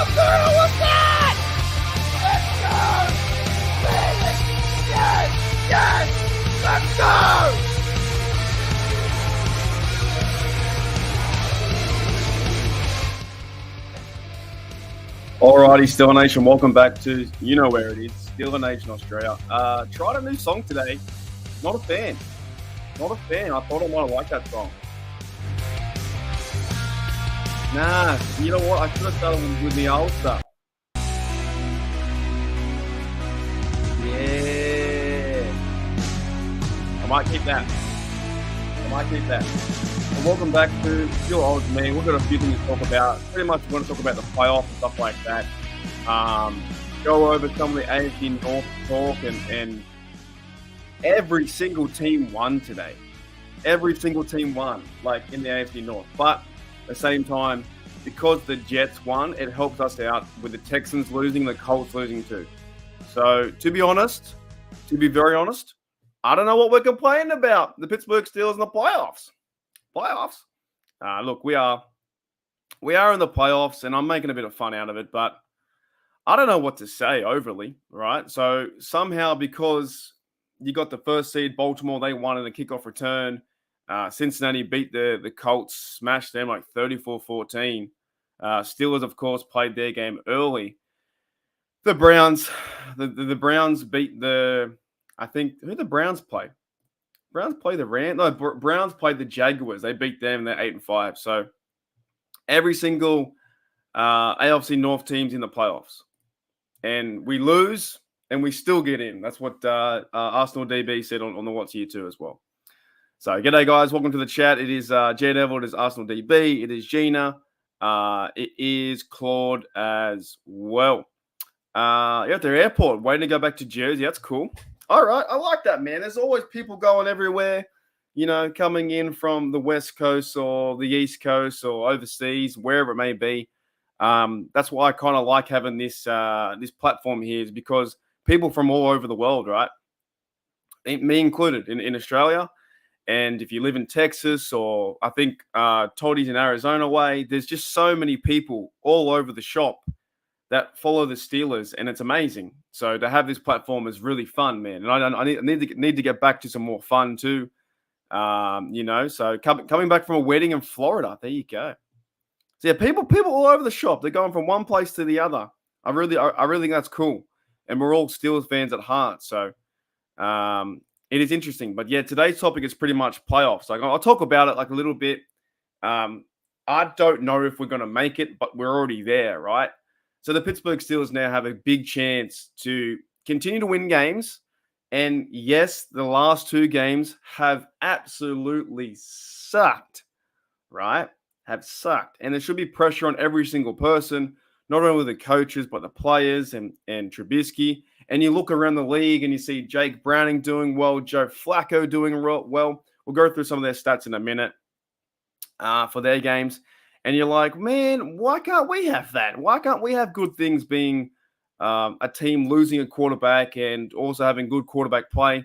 girl, what's that? Let's go! Yes! Yes! Let's go! Alrighty, Steeler Nation, welcome back to, you know where it is, Steeler Nation Australia. Tried a new song today. Not a fan. Not a fan. I thought I might have liked that song. Nah, you know what? I should have started with the old stuff. Yeah. I might keep that. Well, welcome back to Still Old Me. We've got a few things to talk about. Pretty much we want to talk about the playoffs and stuff like that. Go over some of the AFC North talk and every single team won today. Every single team won, like in the AFC North. But at the same time, because the Jets won, it helps us out with the Texans losing, the Colts losing too. So to be very honest, I don't know what we're complaining about. The Pittsburgh Steelers in the playoffs. Look, we are in the playoffs, and I'm making a bit of fun out of it, but I don't know what to say overly, right? So somehow, because you got the first seed, Baltimore, they won in a kickoff return. Cincinnati beat the Colts, smashed them like 34-14. Steelers, of course, played their game early. The Browns, the Browns beat I think, who the Browns play? Browns play the Rams. No, Browns played the Jaguars. They beat them. They're 8-5. So every single AFC North team's in the playoffs, and we lose and we still get in. That's what Arsenal DB said on the What's Here too as well. So g'day guys, welcome to the chat. It is Jed Neville. It is Arsenal DB. It is Gina. It is Claude as well. You're at the airport waiting to go back to Jersey. That's cool. All right. I like that, man. There's always people going everywhere, you know, coming in from the West Coast or the East Coast or overseas, wherever it may be. That's why I kind of like having this platform here, is because people from all over the world, right? Me included in Australia. And if you live in Texas, or I think Toddy's in Arizona way, there's just so many people all over the shop that follow the Steelers, and it's amazing. So to have this platform is really fun, man. And I need to get back to some more fun too. You know, so coming back from a wedding in Florida, there you go. So yeah, people all over the shop. They're going from one place to the other. I really think that's cool, and we're all Steelers fans at heart. So it is interesting. But yeah, today's topic is pretty much playoffs. Like, I'll talk about it like a little bit. I don't know if we're going to make it, but we're already there, right? So the Pittsburgh Steelers now have a big chance to continue to win games. And yes, the last two games have absolutely sucked, right? Have sucked. And there should be pressure on every single person, not only the coaches, but the players and Trubisky. And you look around the league and you see Jake Browning doing well, Joe Flacco doing well. We'll go through some of their stats in a minute for their games. And you're like, man, why can't we have that? Why can't we have good things being a team losing a quarterback and also having good quarterback play?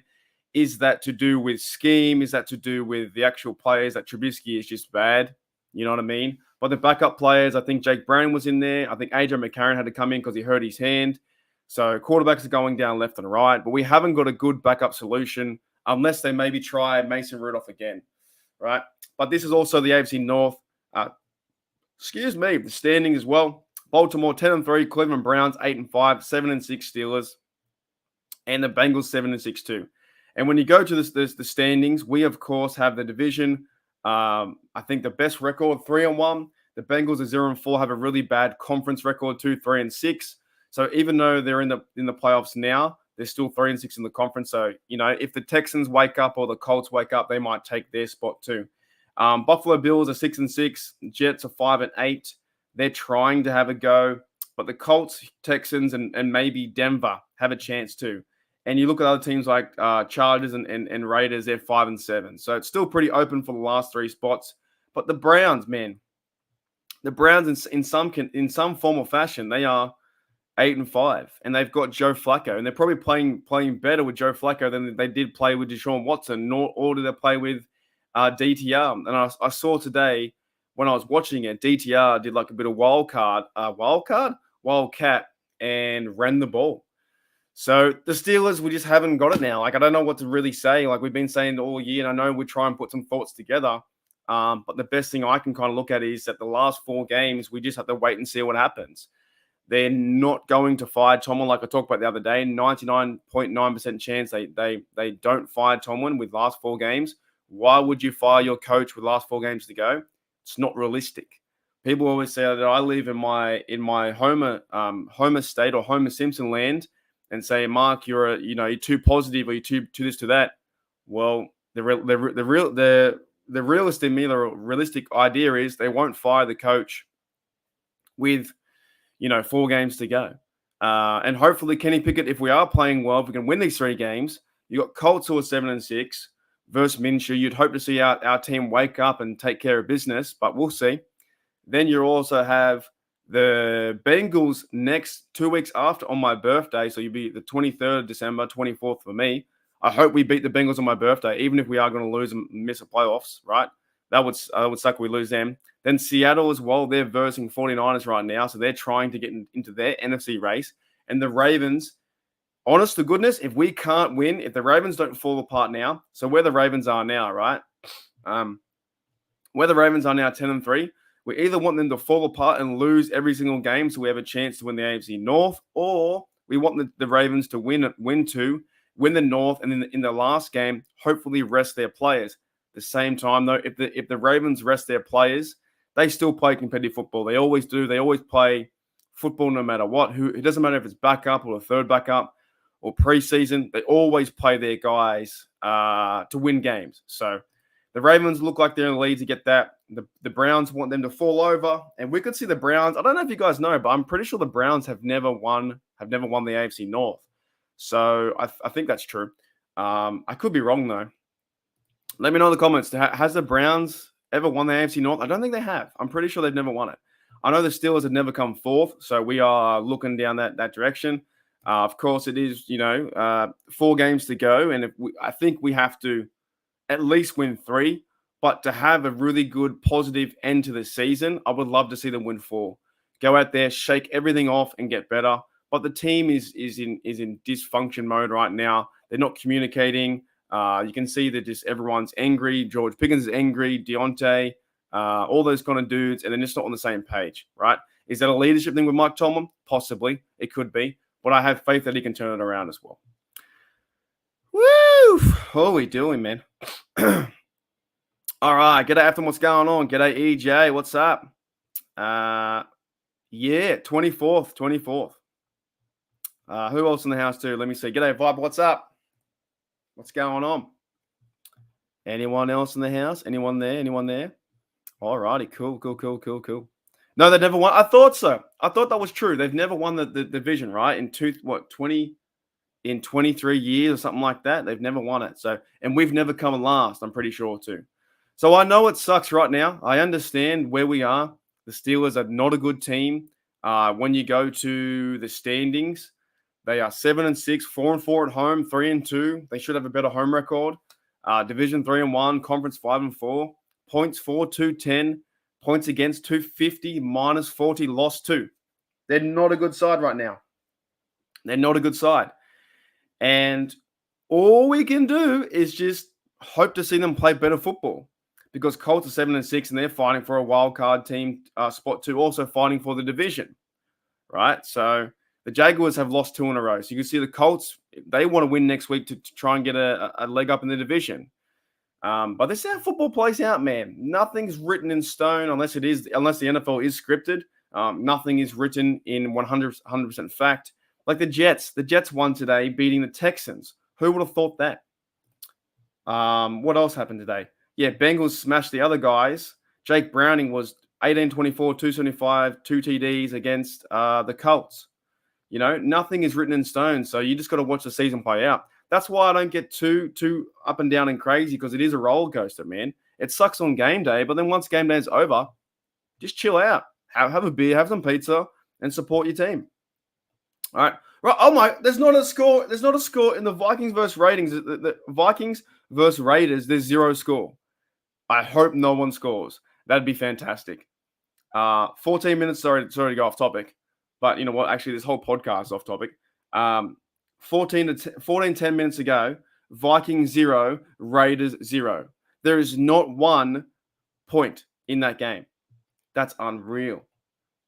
Is that to do with scheme? Is that to do with the actual players that Trubisky is just bad? You know what I mean? But the backup players, I think Jake Brown was in there. I think AJ McCarron had to come in because he hurt his hand. So quarterbacks are going down left and right. But we haven't got a good backup solution unless they maybe try Mason Rudolph again, right? But this is also the AFC North. The standing as well. Baltimore 10-3, Cleveland Browns 8-5, 7-6 Steelers, and the Bengals 7-6 too. And when you go to the standings, we of course have the division. I think the best record 3-1. The Bengals are 0-4, have a really bad conference record 3-6. So even though they're in the playoffs now, they're still 3-6 in the conference. So you know, if the Texans wake up or the Colts wake up, they might take their spot too. Buffalo Bills are 6-6. Jets are 5-8. They're trying to have a go, but the Colts, Texans, and maybe Denver have a chance too. And you look at other teams like Chargers and Raiders, they're 5-7. So it's still pretty open for the last three spots. But the Browns, man, in some form or fashion, they are 8-5, and they've got Joe Flacco, and they're probably playing better with Joe Flacco than they did play with Deshaun Watson, or did they play with DTR. And I saw today when I was watching it, DTR did like a bit of wild card wildcat and ran the ball. So the Steelers, we just haven't got it now. Like, I don't know what to really say. Like, we've been saying all year, and I know we try and put some thoughts together. But the best thing I can kind of look at is that the last 4 games, we just have to wait and see what happens. They're not going to fire Tomlin, like I talked about the other day. 99.9% chance they don't fire Tomlin with last 4 games. Why would you fire your coach with last 4 games to go? It's not realistic. People always say that I live in my Homer state or Homer Simpson land, and say, Mark, you're too positive, or you're too this to that. Well, the realistic idea is they won't fire the coach with 4 games to go. And hopefully Kenny Pickett, if we are playing well, if we can win these 3 games, you got Colts who are 7-6 versus Minshew. You'd hope to see our team wake up and take care of business, but we'll see. Then you also have the Bengals next 2 weeks after on my birthday. So you'll be the 23rd of December, 24th for me. I hope we beat the Bengals on my birthday, even if we are going to lose and miss the playoffs, right? That would suck if we lose them. Then Seattle as well, they're versing 49ers right now. So they're trying to get into their NFC race. And the Ravens, honest to goodness, if we can't win, if the Ravens don't fall apart now, so where the Ravens are now, right? Where the Ravens are now 10-3, we either want them to fall apart and lose every single game so we have a chance to win the AFC North, or we want the Ravens to win the North, and then in the last game, hopefully rest their players. At the same time, though, if the Ravens rest their players, they still play competitive football. They always do. They always play football no matter what. It doesn't matter if it's backup or a third backup or preseason. They always play their guys to win games. So the Ravens look like they're in the lead to get that. The Browns want them to fall over, and we could see the Browns. I don't know if you guys know, but I'm pretty sure the Browns have never won the AFC North. So I think that's true. I could be wrong though. Let me know in the comments. Has the Browns ever won the AFC North? I don't think they have. I'm pretty sure they've never won it. I know the Steelers have never come 4th, so we are looking down that direction. Of course, it is 4 games to go, and I think we have to at least win 3. But to have a really good positive end to the season, I would love to see them win 4. Go out there, shake everything off, and get better. But the team is in dysfunction mode right now. They're not communicating. You can see that just everyone's angry. George Pickens is angry. Deontay, all those kind of dudes, and they're just not on the same page, right? Is that a leadership thing with Mike Tomlin? Possibly. It could be. But I have faith that he can turn it around as well. Woo! What are we doing, man? All right. G'day, Afton. What's going on? G'day, EJ. What's up? Yeah, 24th. Who else in the house too? Let me see. G'day, Vibe. What's up? What's going on? Anyone else in the house? Anyone there? All righty. Cool. No, they never won. I thought so. I thought that was true. They've never won the division, right? In 23 years or something like that. They've never won it. So, and we've never come last, I'm pretty sure too. So I know it sucks right now. I understand where we are. The Steelers are not a good team. When you go to the standings, they are 7-6, 4-4 at home, 3-2. They should have a better home record. Division 3-1, conference 5-4, points 4-2-10, points against 250, minus 40, lost 2. They're not a good side right now. They're not a good side. And all we can do is just hope to see them play better football, because Colts are 7-6 and they're fighting for a wild card team spot 2, also fighting for the division, right? So the Jaguars have lost 2 in a row. So you can see the Colts, they want to win next week to try and get a leg up in the division. But this is how football plays out, man. Nothing's written in stone unless the NFL is scripted. Nothing is written in 100% fact. Like the Jets won today, beating the Texans. Who would have thought that? What else happened today? Yeah, Bengals smashed the other guys. Jake Browning was 18-24, 275, 2 TDs against the Colts. Nothing is written in stone, so you just got to watch the season play out. That's why I don't get too up and down and crazy, because it is a roller coaster, man. It sucks on game day, but then once game day is over, just chill out. Have a beer, have some pizza, and support your team. All right. Right. Oh my, there's not a score. There's not a score in the Vikings versus Raiders. The Vikings versus Raiders, there's 0 score. I hope no one scores. That'd be fantastic. 14 minutes. Sorry to go off topic. But you know what? Actually, this whole podcast is off topic. 10 minutes ago, Vikings 0, Raiders 0. There is not 1 point in that game. That's unreal.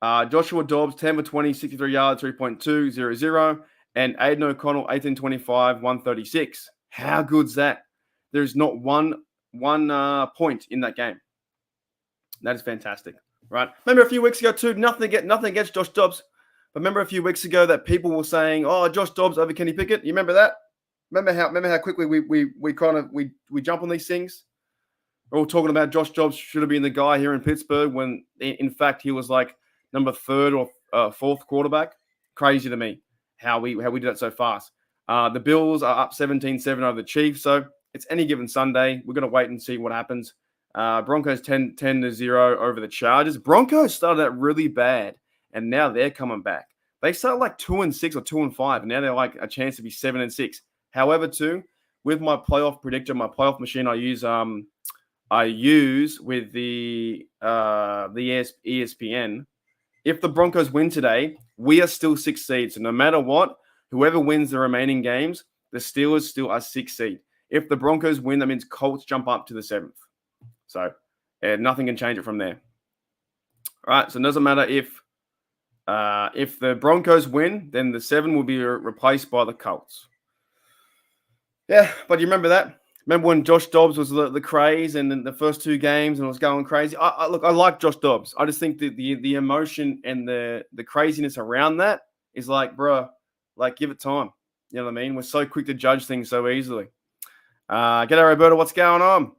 Joshua Dobbs, 10 for 20, 63 yards, 3.200. And Aiden O'Connell, 18-25, 136. How good's that? There's not one point in that game. That is fantastic, right? Remember a few weeks ago too, nothing against Josh Dobbs. But remember a few weeks ago that people were saying, "Oh, Josh Dobbs over Kenny Pickett." You remember that? Remember how quickly we jump on these things? We're all talking about Josh Dobbs should have been the guy here in Pittsburgh when in fact he was like number 3rd or 4th quarterback. Crazy to me how we did that so fast. The Bills are up 17-7 over the Chiefs, so it's any given Sunday. We're gonna wait and see what happens. Broncos 10-0 over the Chargers. Broncos started out really bad, and now they're coming back. They started like 2-6 or 2-5, and now they're like a chance to be 7-6. However, too, with my playoff predictor, my playoff machine, I use with the ESPN. If the Broncos win today, we are still 6 seeds. So no matter what, whoever wins the remaining games, the Steelers still are 6 seed. If the Broncos win, that means Colts jump up to the 7th. So nothing can change it from there. All right, so it doesn't matter if the Broncos win, then the 7 will be replaced by the Colts. Yeah, but you remember that? Remember when Josh Dobbs was the craze and in the first 2 games and it was going crazy? Look, I like Josh Dobbs. I just think that the emotion and the craziness around that is like, bro, like give it time. You know what I mean? We're so quick to judge things so easily. G'day, Roberto. What's going on?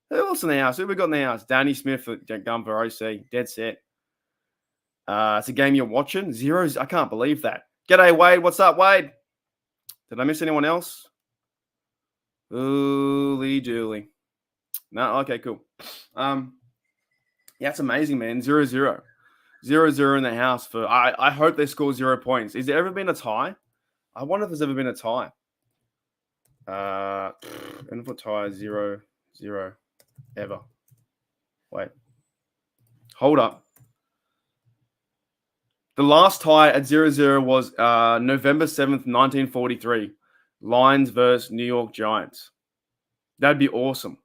Who else in the house? Who we got in the house? Danny Smith for Gun for OC. Dead set. It's a game you're watching. 0s. I can't believe that. G'day, Wade. What's up, Wade? Did I miss anyone else? Ooly dooly. No, okay, cool. Yeah, it's amazing, man. 0-0. 0-0 in the house for I hope they score 0 points. Has there ever been a tie? I wonder if there's ever been a tie. NFL tie 0-0 ever. Wait. Hold up. The last tie at 0-0 was November 7th, 1943. Lions versus New York Giants. That'd be awesome.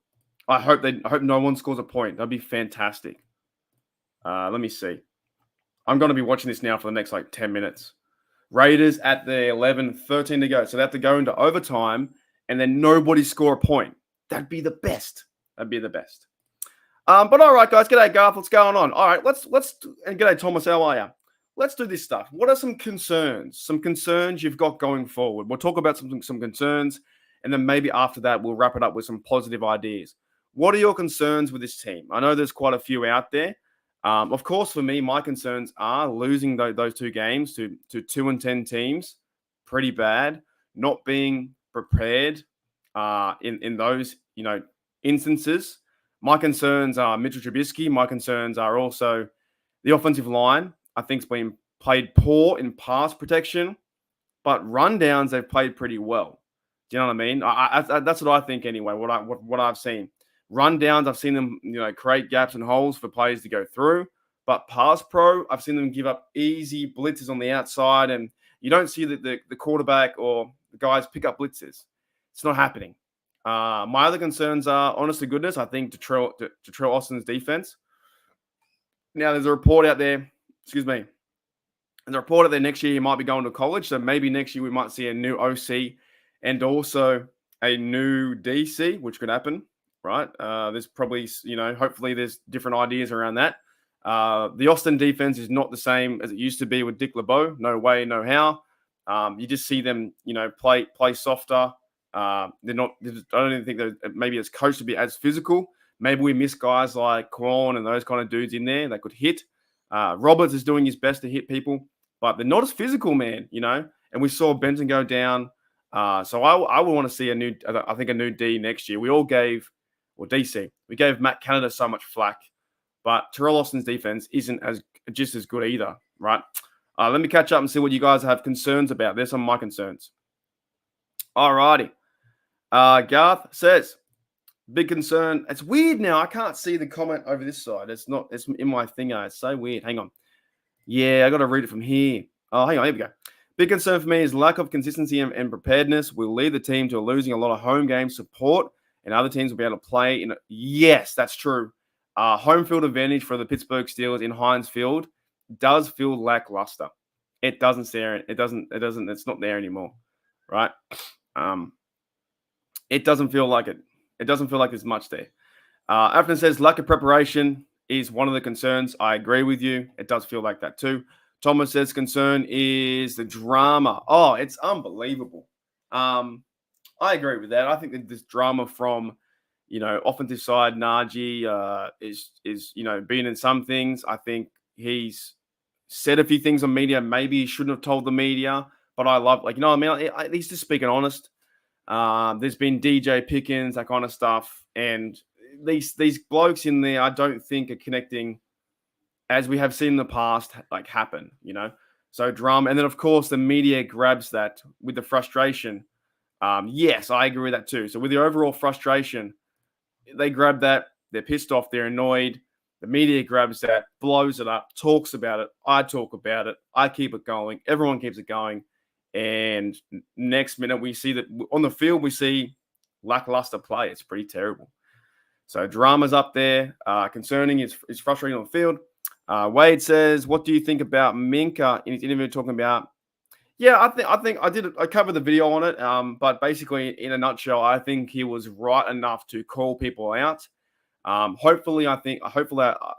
I hope no one scores a point. That'd be fantastic. Let me see. I'm going to be watching this now for the next 10 minutes. Raiders at the 11-13 to go. So they have to go into overtime and then nobody score a point. That'd be the best. But all right, guys. G'day, Garth. What's going on? All right, let's and g'day, Thomas. How are you? Let's do this stuff. What are some concerns? Some concerns you've got going forward. We'll talk about some concerns, and then maybe after that, we'll wrap it up with some positive ideas. What are your concerns with this team? I know there's quite a few out there. Of course, for me, my concerns are losing those 2 games to 2-10 teams. Pretty bad. Not being prepared in those instances. My concerns are Mitchell Trubisky. My concerns are also the offensive line. I think it's been played poor in pass protection, but rundowns they've played pretty well. Do you know what I mean? That's what I think anyway. What I've seen, rundowns I've seen them create gaps and holes for players to go through, but pass pro I've seen them give up easy blitzes on the outside, and you don't see the quarterback or the guys pick up blitzes. It's not happening. My other concerns are, honest to goodness, I think Detroit Austin's defense. Now there's a report out there. Excuse me. And the report out there next year he might be going to college. So maybe next year we might see a new OC and also a new DC, which could happen, right? There's probably, hopefully there's different ideas around that. The Austin defense is not the same as it used to be with Dick LeBeau. No way, no how. You just see them, play softer. They're not. I don't even think that maybe it's coached to be as physical. Maybe we miss guys like Kwon and those kind of dudes in there that could hit. Roberts is doing his best to hit people, but they're not as physical, man. And we saw Benton go down. So I would want to see a new D next year. We gave Matt Canada so much flack, but Terrell Austin's defense isn't just as good either, right? Let me catch up and see what you guys have concerns about. There's some of my concerns. All righty. Garth says, big concern. It's weird now. I can't see the comment over this side. It's in my thing. It's so weird. Hang on. Yeah, I got to read it from here. Oh, hang on, here we go. Big concern for me is lack of consistency and preparedness will lead the team to losing a lot of home game support, and other teams will be able to play in. Yes, that's true. Home field advantage for the Pittsburgh Steelers in Heinz Field does feel lackluster. It doesn't stare. It doesn't. It doesn't. It's not there anymore, right? Um, it doesn't feel like it. It doesn't feel like there's much there. Afton says lack of preparation is one of the concerns. I agree with you. It does feel like that too. Thomas says concern is the drama. Oh, it's unbelievable. I agree with that. I think that this drama from, offensive side, Najee is being in some things. I think he's said a few things on media. Maybe he shouldn't have told the media, but I love, like, what I mean? He's just speaking honest. There's been DJ Pickens, that kind of stuff, and these blokes in there, I don't think are connecting as we have seen in the past, like happen. So drama, and then of course the media grabs that with the frustration. Yes, I agree with that too. So with the overall frustration, they grab that. They're pissed off. They're annoyed. The media grabs that, blows it up, talks about it. I talk about it. I keep it going. Everyone keeps it going. And next minute, we see that on the field, we see lackluster play. It's pretty terrible. So drama's up there. Concerning is frustrating on the field. Wade says, "What do you think about Minka in his interview talking about?" Yeah, I covered the video on it. But basically, in a nutshell, I think he was right enough to call people out. Hopefully, I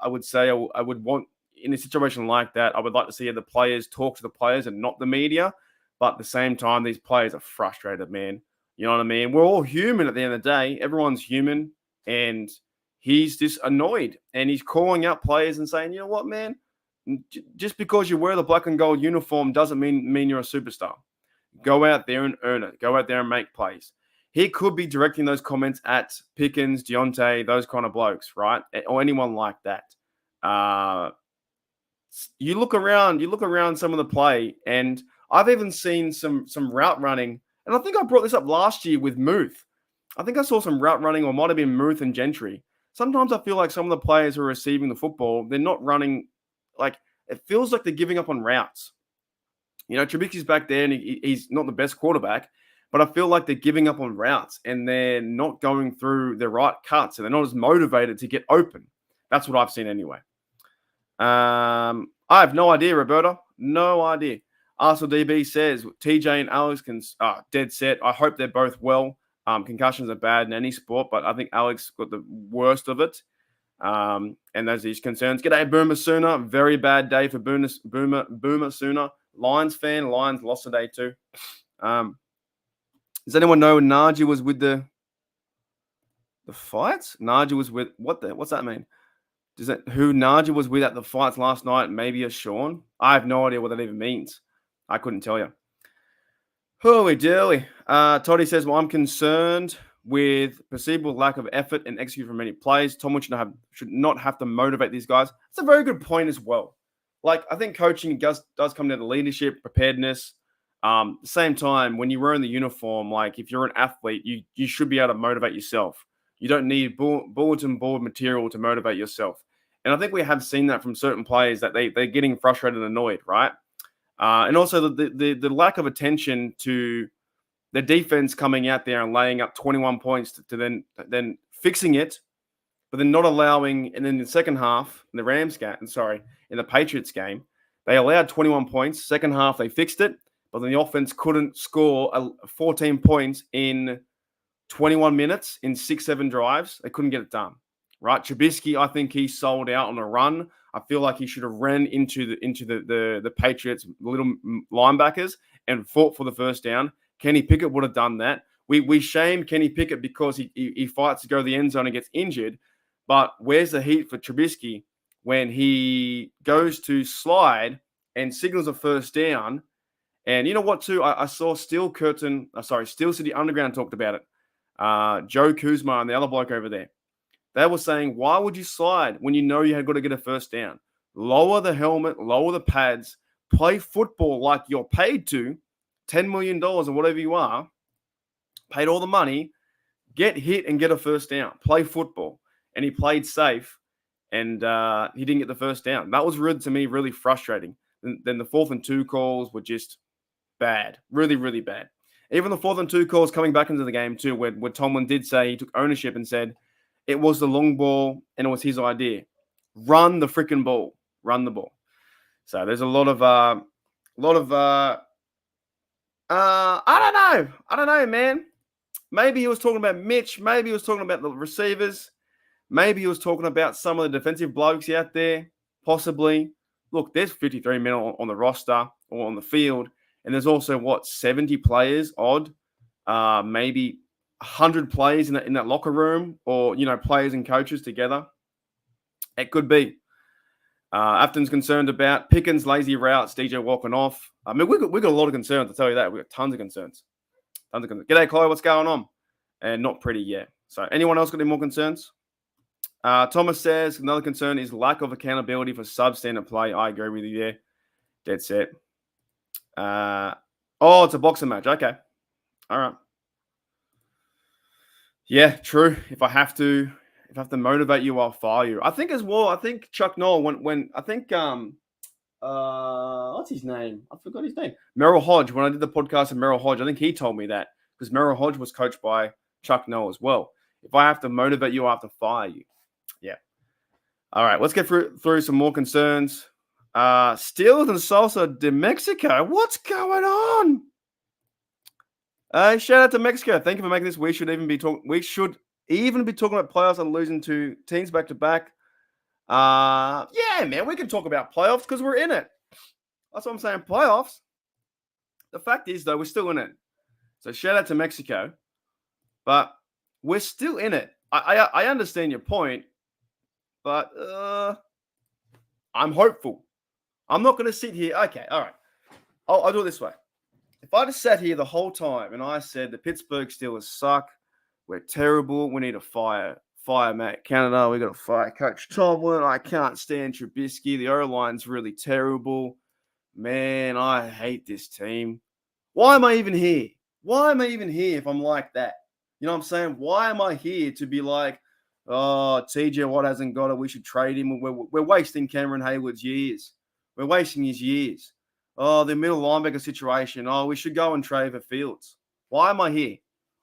would say I would want, in a situation like that, I would like to see the players talk to the players and not the media. But at the same time, these players are frustrated, man. You know what I mean? We're all human at the end of the day. Everyone's human, and he's just annoyed, and he's calling out players and saying, "You know what, man? Just because you wear the black and gold uniform doesn't mean you're a superstar. Go out there and earn it. Go out there and make plays." He could be directing those comments at Pickens, Deontay, those kind of blokes, right? Or anyone like that. Uh, you look around some of the play, and I've even seen some route running. And I think I brought this up last year with Muth. I think I saw some route running, or might have been Muth and Gentry. Sometimes I feel like some of the players who are receiving the football, they're not running, like, it feels like they're giving up on routes. Trubisky's back there, and he's not the best quarterback, but I feel like they're giving up on routes, and they're not going through the right cuts, and they're not as motivated to get open. That's what I've seen anyway. I have no idea, Roberta. No idea. Arsenal DB says TJ and Alex can dead set. I hope they're both well. Concussions are bad in any sport, but I think Alex got the worst of it. And those are his concerns. G'day, Boomer Sooner. Very bad day for Boomer Sooner. Lions fan. Lions lost today too. Does anyone know Najee was with the fights? Najee was with what's that mean? Who Najee was with at the fights last night? Maybe a Sean. I have no idea what that even means. I couldn't tell you. Holy dilly. Toddy says, "Well, I'm concerned with perceivable lack of effort and execution from many players. Tom should not have to motivate these guys." That's a very good point as well. Like, I think coaching does come down to leadership, preparedness. Same time, when you're wearing the uniform, like, if you're an athlete, you should be able to motivate yourself. You don't need bulletin board material to motivate yourself. And I think we have seen that from certain players, that they're getting frustrated and annoyed, right? And also the lack of attention to the defense coming out there and laying up 21 points to then fixing it, but then not allowing. And then in the second half, in the Patriots game, they allowed 21 points. Second half, they fixed it, but then the offense couldn't score 14 points in 21 minutes in 6-7 drives. They couldn't get it done, right? Trubisky, I think he sold out on a run. I feel like he should have ran into the Patriots little linebackers and fought for the first down. Kenny Pickett would have done that. We shame Kenny Pickett because he fights to go to the end zone and gets injured. But where's the heat for Trubisky when he goes to slide and signals a first down? And you know what, too? I saw Steel City Underground talked about it. Joe Kuzma and the other bloke over there. They were saying, why would you slide when you know you had got to get a first down? Lower the helmet, lower the pads, play football like you're paid to, $10 million or whatever you are, paid all the money, get hit and get a first down, play football. And he played safe. and he didn't get the first down. That was to me really frustrating. Then the 4th and 2 calls were just bad, really, really bad. Even the 4th and 2 calls coming back into the game too, where Tomlin did say he took ownership and said it was the long ball and it was his idea. Run the freaking ball, run the ball. So there's a lot of I don't know, man. Maybe he was talking about Mitch. Maybe he was talking about the receivers. Maybe he was talking about some of the defensive blokes out there. Possibly. Look, there's 53 men on the roster or on the field, and there's also 70 players odd, maybe 100 players in that locker room, or players and coaches together. It could be. Afton's concerned about Pickens' lazy routes, DJ walking off. I mean, we got a lot of concerns, I'll tell you that. We got tons of concerns. G'day, Chloe, what's going on? And not pretty yet. So anyone else got any more concerns? Thomas says another concern is lack of accountability for substandard play. I agree with you there. Dead set. It's a boxing match. Okay. All right. Yeah, true. If I have to motivate you, I'll fire you. I think as well. I think Chuck Noll when I think what's his name? I forgot his name. Merrill Hodge. When I did the podcast with Merrill Hodge, I think he told me that because Merrill Hodge was coached by Chuck Noll as well. If I have to motivate you, I have to fire you. Yeah. All right. Let's get through some more concerns. Steelers and Salsa de Mexico. What's going on? Shout out to Mexico. Thank you for making this. We should even be talking about playoffs and losing to teams back to back. Yeah, man, we can talk about playoffs because we're in it. That's what I'm saying. Playoffs. The fact is, though, we're still in it. So shout out to Mexico, but we're still in it. I understand your point, but I'm hopeful. I'm not going to sit here. Okay, all right. I'll do it this way. If I just sat here the whole time and I said the Pittsburgh Steelers suck, we're terrible, we need to fire Matt Canada, we got to fire Coach Tomlin, I can't stand Trubisky, the O-line's really terrible, man, I hate this team. Why am I even here? Why am I even here if I'm like that? You know what I'm saying? Why am I here to be like, oh, TJ Watt hasn't got it, we should trade him, we're wasting Cameron Hayward's years. We're wasting his years. Oh, the middle linebacker situation. Oh, we should go and trade for Fields. Why am I here?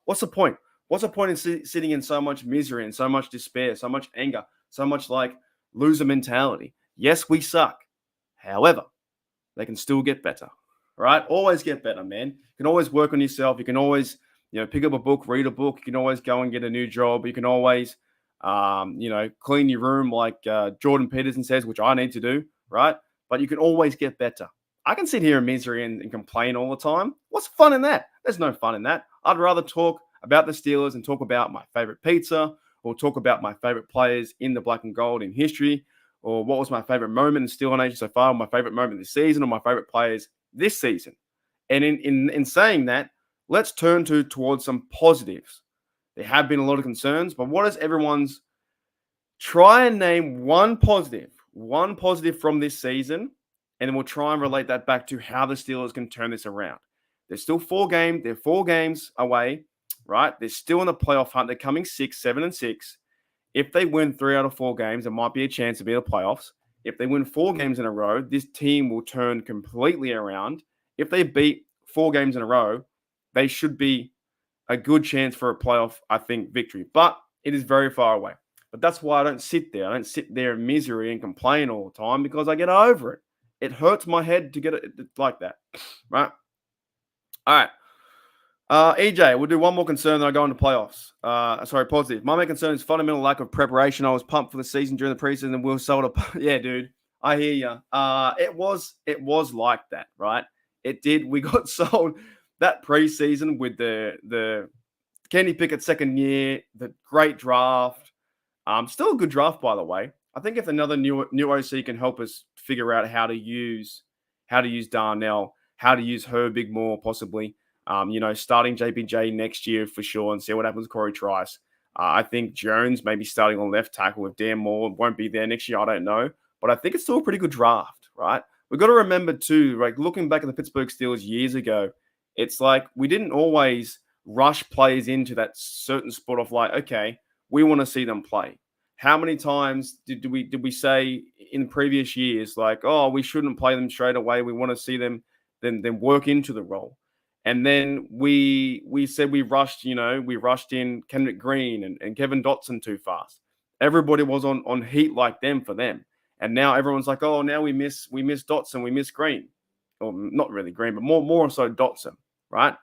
What's the point? What's the point in sitting in so much misery and so much despair, so much anger, so much like loser mentality? Yes, we suck. However, they can still get better, right? Always get better, man. You can always work on yourself. You can always, pick up a book, read a book. You can always go and get a new job. You can always, clean your room like Jordan Peterson says, which I need to do, right? But you can always get better. I can sit here in misery and complain all the time. What's fun in that? There's no fun in that. I'd rather talk about the Steelers and talk about my favorite pizza or talk about my favorite players in the black and gold in history or what was my favorite moment in Steeler Nation so far, my favorite moment this season or my favorite players this season. And in saying that, let's turn towards some positives. There have been a lot of concerns, but what is everyone's try and name one positive from this season, and then we'll try and relate that back to how the Steelers can turn this around. They're still 4 games away, right? They're still in the playoff hunt. They're coming 7-6. If they win 3 out of 4 games, there might be a chance to be in the playoffs. If they win 4 games in a row, this team will turn completely around. If they beat 4 games in a row, they should be a good chance for a playoff, I think, victory. But it is very far away. But that's why I don't sit there. I don't sit there in misery and complain all the time because I get over it. It hurts my head to get it like that, right? All right. EJ, we'll do one more concern, then I go into playoffs. Positive. My main concern is fundamental lack of preparation. I was pumped for the season during the preseason and Will sold up. Yeah, dude. I hear you. It was like that, right? It did. We got sold that preseason with the Kenny Pickett second year, the great draft. Still a good draft, by the way. I think if another new OC can help us figure out how to use Darnell, how to use Herbig more possibly, starting JPJ next year for sure and see what happens with Corey Trice. I think Jones may be starting on left tackle if Dan Moore won't be there next year. I don't know. But I think it's still a pretty good draft, right? We've got to remember too, like looking back at the Pittsburgh Steelers years ago, it's like we didn't always rush players into that certain spot of like, okay, we want to see them play. How many times did we say in previous years, like, oh, we shouldn't play them straight away. We want to see them then work into the role. And then we said we rushed in Kendrick Green and Kevin Dotson too fast. Everybody was on heat like them for them. And now everyone's like, oh, now we miss Dotson, we miss Green. Or not really Green, but more so Dotson, right?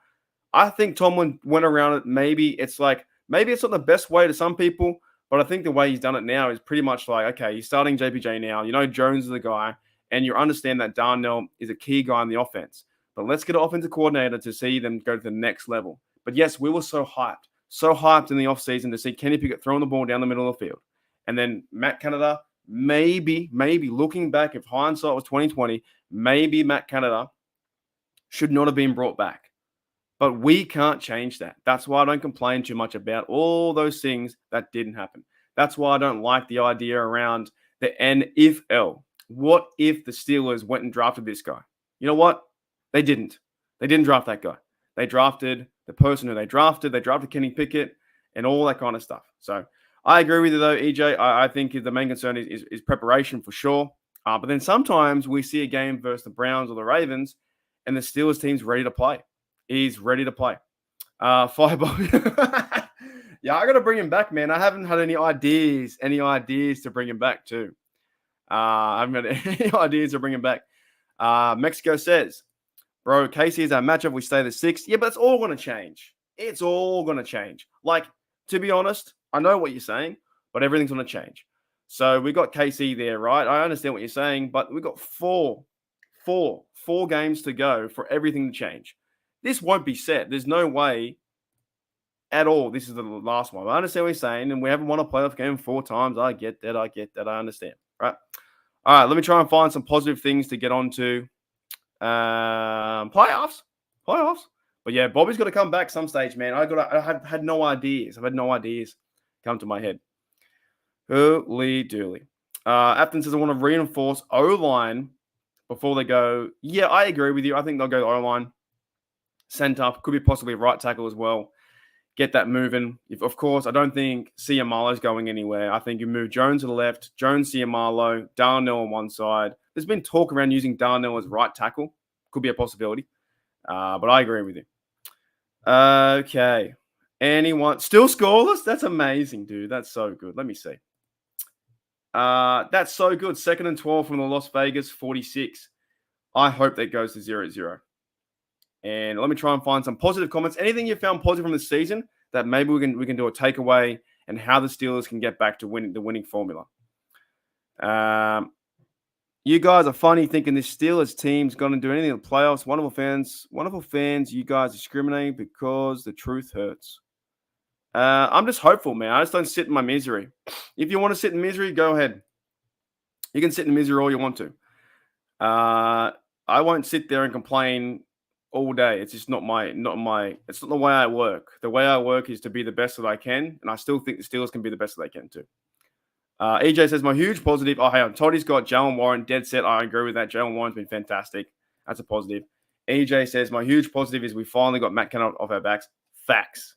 I think Tomlin went around it. Maybe it's not the best way to some people, but I think the way he's done it now is pretty much like, okay, you're starting JPJ now. You know Jones is the guy, and you understand that Darnell is a key guy in the offense. But let's get an offensive coordinator to see them go to the next level. But yes, we were so hyped in the offseason to see Kenny Pickett throwing the ball down the middle of the field. And then Matt Canada, maybe looking back, if hindsight was 2020, maybe Matt Canada should not have been brought back. But we can't change that. That's why I don't complain too much about all those things that didn't happen. That's why I don't like the idea around the NFL. What if the Steelers went and drafted this guy? You know what? They didn't. They didn't draft that guy. They drafted the person who they drafted. They drafted Kenny Pickett and all that kind of stuff. So I agree with you, though, EJ. I think the main concern is preparation for sure. But then sometimes we see a game versus the Browns or the Ravens, and the Steelers team's ready to play. He's ready to play. Fireball. Yeah, I got to bring him back, man. I haven't had any ideas to bring him back, too. I haven't got any ideas to bring him back. Mexico says, bro, KC is our matchup. We stay the 6th. Yeah, but it's all going to change. It's all going to change. Like, to be honest, I know what you're saying, but everything's going to change. So we got KC there, right? I understand what you're saying, but we got four games to go for everything to change. This won't be set. There's no way at all this is the last one. I understand what you're saying, and we haven't won a playoff game 4 times. I get that. I understand, right? All right, let me try and find some positive things to get on to. Playoffs. But yeah, Bobby's got to come back some stage, man. I had no ideas. I've had no ideas come to my head. Holy dooly. Afton says I want to reinforce O-line before they go. Yeah, I agree with you. I think they'll go O-line. Center could be possibly right tackle as well. Get that moving. Of course, I don't think Ciamalo's going anywhere. I think you move Jones to the left, Jones, Ciamalo, Darnell on one side. There's been talk around using Darnell as right tackle. Could be a possibility. But I agree with you. Okay. Anyone still scoreless? That's amazing, dude. That's so good. Let me see. That's so good. 2nd and 12 from the Las Vegas 46. I hope that goes to 0-0. And let me try and find some positive comments. Anything you found positive from the season that maybe we can do a takeaway and how the Steelers can get back to winning formula. You guys are funny thinking this Steelers team's going to do anything in the playoffs. Wonderful fans. You guys discriminate because the truth hurts. I'm just hopeful, man. I just don't sit in my misery. If you want to sit in misery, go ahead. You can sit in misery all you want to. I won't sit there and complain all day. It's just not it's not the way I work. The way I work is to be the best that I can, and I still think the Steelers can be the best that they can too. EJ says, my huge positive. Oh, hang on. Toddy's got Jalen Warren dead set. I agree with that. Jalen Warren's been fantastic. That's a positive. EJ says, my huge positive is we finally got Matt Canada off our backs. Facts.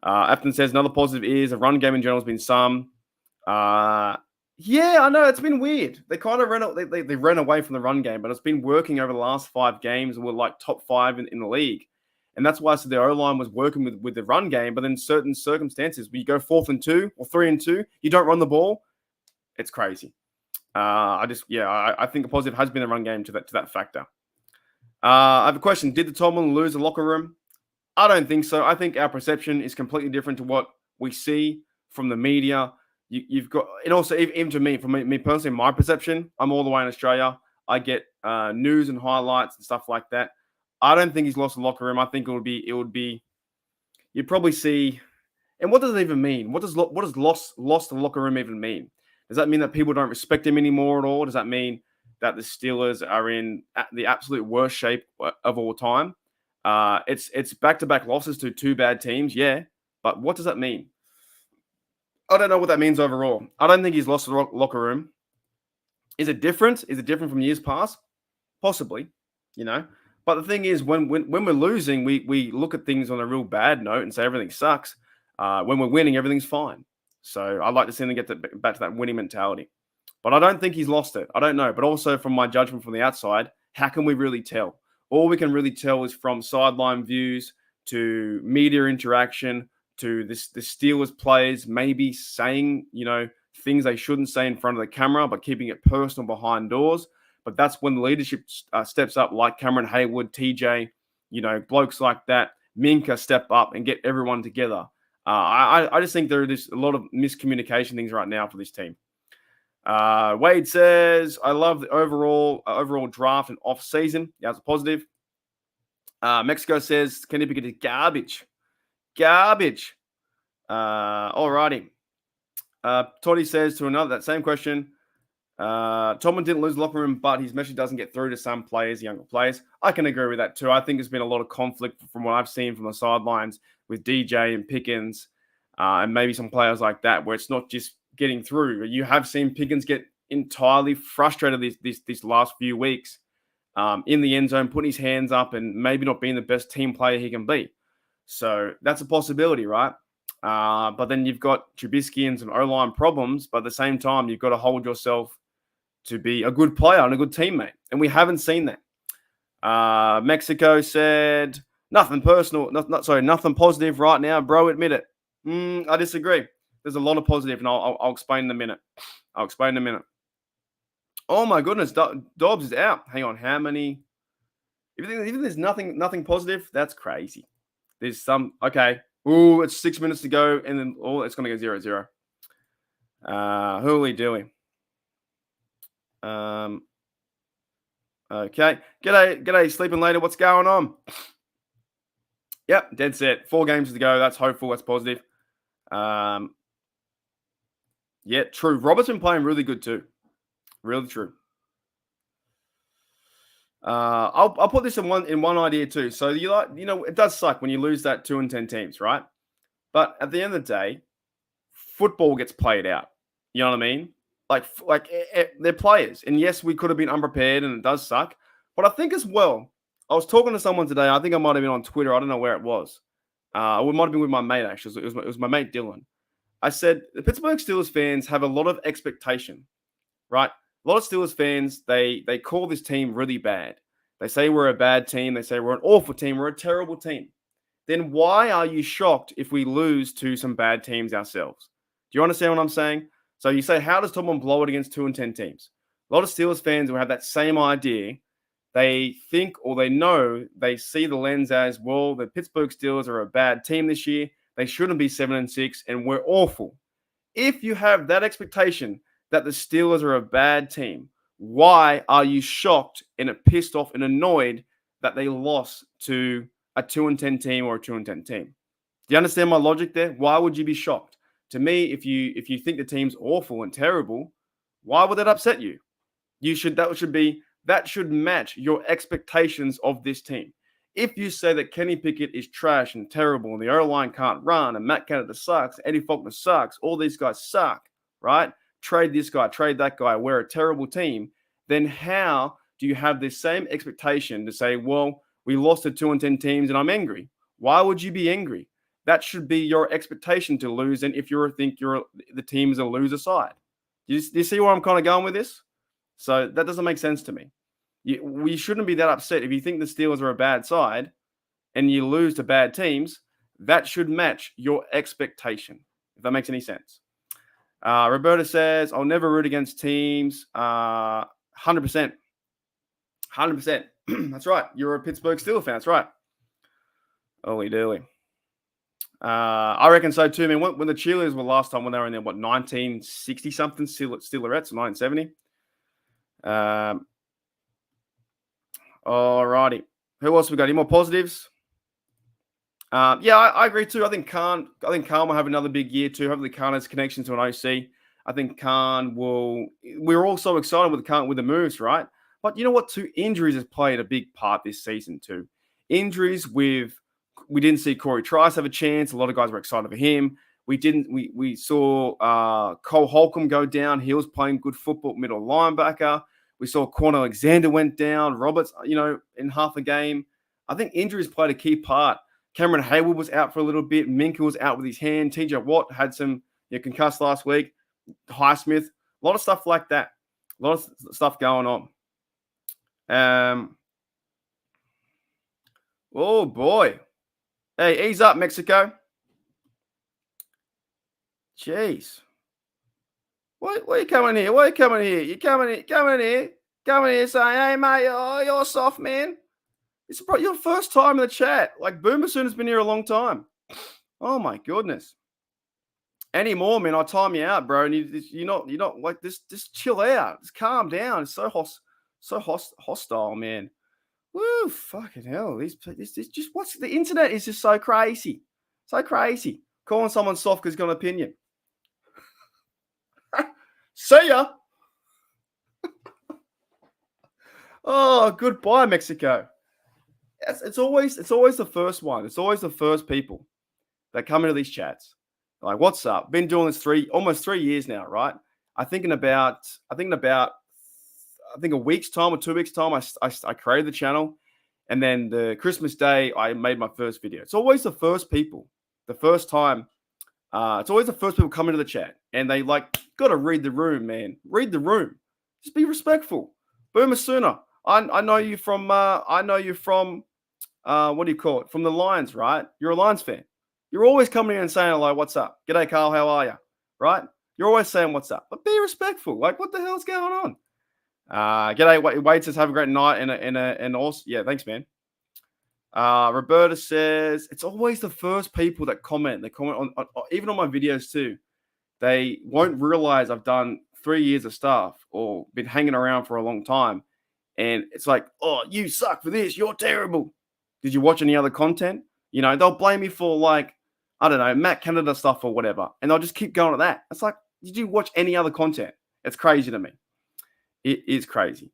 Afton says, another positive is the run game in general has been some. Yeah, I know. It's been weird. They kind of they ran away from the run game, but it's been working over the last 5 games. We're like top 5 in the league. And that's why I said the O-line was working with the run game. But in certain circumstances, when you go 4th and 2 or 3 and 2, you don't run the ball. It's crazy. I think a positive has been the run game to that factor. I have a question. Did the Tomlin lose the locker room? I don't think so. I think our perception is completely different to what we see from the media. You've got, and also even to me, for me personally, my perception, I'm all the way in Australia. I get news and highlights and stuff like that. I don't think he's lost the locker room. I think it would be, you'd probably see, and what does it even mean? What does lost the locker room even mean? Does that mean that people don't respect him anymore at all? Does that mean that the Steelers are in the absolute worst shape of all time? It's back-to-back losses to 2 bad teams, yeah, but what does that mean? I don't know what that means overall. I don't think he's lost the locker room. Is it different? Is it different from years past? Possibly, But the thing is, when we're losing, we look at things on a real bad note and say everything sucks. When we're winning, everything's fine. So I'd like to see them get back to that winning mentality. But I don't think he's lost it. I don't know. But also from my judgment from the outside, how can we really tell? All we can really tell is from sideline views to media interaction to the Steelers players maybe saying, things they shouldn't say in front of the camera, but keeping it personal behind doors. But that's when the leadership steps up, like Cameron Haywood, TJ, blokes like that. Minka step up and get everyone together. I just think there is a lot of miscommunication things right now for this team. Wade says, I love the overall draft and off season. Yeah, it's a positive. Mexico says, Kenny Pickett is garbage. Garbage. Alrighty. Toddy says to another, that same question. Tomlin didn't lose the locker room, but his message doesn't get through to some players, younger players. I can agree with that too. I think there's been a lot of conflict from what I've seen from the sidelines with DJ and Pickens, and maybe some players like that, where it's not just getting through. You have seen Pickens get entirely frustrated this last few weeks in the end zone, putting his hands up and maybe not being the best team player he can be. So that's a possibility, right? But then you've got Trubisky and some O-line problems, but at the same time, you've got to hold yourself to be a good player and a good teammate. And we haven't seen that. Mexico said, nothing personal, nothing positive right now, bro, admit it. I disagree. There's a lot of positive, and I'll explain in a minute. Oh my goodness, Dobbs is out. Hang on, how many? Even there's nothing positive, that's crazy. There's some, okay. Ooh, it's 6 minutes to go, and then it's going to go 0-0. Who are we doing? Okay. G'day, sleeping later. What's going on? Yep, dead set. 4 games to go. That's hopeful. That's positive. Yeah, true. Robert's been playing really good too. Really true. I'll put this in one idea too. So it does suck when you lose that 2-10 teams, right? But at the end of the day, football gets played out. You know what I mean? Like they're players, and yes, we could have been unprepared, and it does suck. But I think as well, I was talking to someone today. I think I might have been on Twitter. I don't know where it was. It might have been with my mate actually. It was my mate Dylan. I said the Pittsburgh Steelers fans have a lot of expectation, right? A lot of Steelers fans, they call this team really bad. They say we're a bad team. They say we're an awful team. We're a terrible team. Then why are you shocked if we lose to some bad teams ourselves? Do you understand what I'm saying? So you say, how does Tomlin blow it against 2-10 teams? A lot of Steelers fans will have that same idea. They think or they know, they see the lens as, well, the Pittsburgh Steelers are a bad team this year. They shouldn't be 7-6, and we're awful. If you have that expectation that the Steelers are a bad team, why are you shocked and pissed off and annoyed that they lost to a 2-10 team or a 2-10 team? Do you understand my logic there? Why would you be shocked? To me, if you think the team's awful and terrible, why would that upset you? That should match your expectations of this team. If you say that Kenny Pickett is trash and terrible and the O-line can't run and Matt Canada sucks, Eddie Faulkner sucks, all these guys suck, right? Trade this guy, trade that guy, we're a terrible team, then how do you have this same expectation to say, well, we lost to 2-10 teams and I'm angry? Why would you be angry? That should be your expectation to lose, and if the team is a loser side. Do you see where I'm kind of going with this? So that doesn't make sense to me. We shouldn't be that upset. If you think the Steelers are a bad side and you lose to bad teams, that should match your expectation, if that makes any sense. Roberta says, I'll never root against teams. 100%. 100%. That's right. You're a Pittsburgh Steelers fan. That's right. Holy dooly. I reckon so too. I mean, when the Cheerleaders were last time, when they were in there, 1960-something, Steelerettes, 1970. Alrighty. Who else we got? Any more positives? Yeah, I agree too. I think Khan will have another big year too. Hopefully Khan has connection to an OC. I think Khan will. We're all so excited with the moves, right? But you know what? Too, injuries has played a big part this season too. Injuries we didn't see Corey Trice have a chance. A lot of guys were excited for him. We saw Cole Holcomb go down. He was playing good football, middle linebacker. We saw Quan Alexander went down. Roberts, in half a game. I think injuries played a key part. Cameron Haywood was out for a little bit. Minka was out with his hand. TJ Watt had some, You're concussed last week. Highsmith. A lot of stuff like that. A lot of stuff going on. Oh, boy. Hey, ease up, Mexico. Jeez. Why are you coming here? Why are you coming here? You coming here saying, hey, mate, you're soft, man. It's your first time in the chat. Like, Boomer Soon has been here a long time. Oh, my goodness. Anymore, man, I'll time you out, bro. And you're not like this. Just chill out. Just calm down. It's so hostile, man. Woo, fucking hell. This just what's the internet is just so crazy. So crazy. Calling someone soft because he's got an opinion. See ya. Oh, goodbye, Mexico. It's always the first one. It's always the first people that come into these chats. Like, what's up? Been doing this almost 3 years now, right? I think in about a week's time or 2 weeks' time, I created the channel, and then the Christmas Day I made my first video. It's always the first people, the first time. It's always the first people come into the chat, and they got to read the room, man. Read the room. Just be respectful. Boomer Sooner. I know you from what do you call it? From the Lions, right? You're a Lions fan. You're always coming in and saying, like, what's up? G'day, Carl. How are you? Right? You're always saying what's up. But be respectful. Like, what the hell's going on? G'day, Wade says, have a great night and also, yeah, thanks, man. Roberta says, it's always the first people that comment. They comment on even on my videos too. They won't realize I've done 3 years of stuff or been hanging around for a long time. And it's like, oh, you suck for this. You're terrible. Did you watch any other content? You know, they'll blame me for, like, I don't know, Matt Canada stuff or whatever. And they'll just keep going at that. It's like, did you watch any other content? It's crazy to me. It is crazy.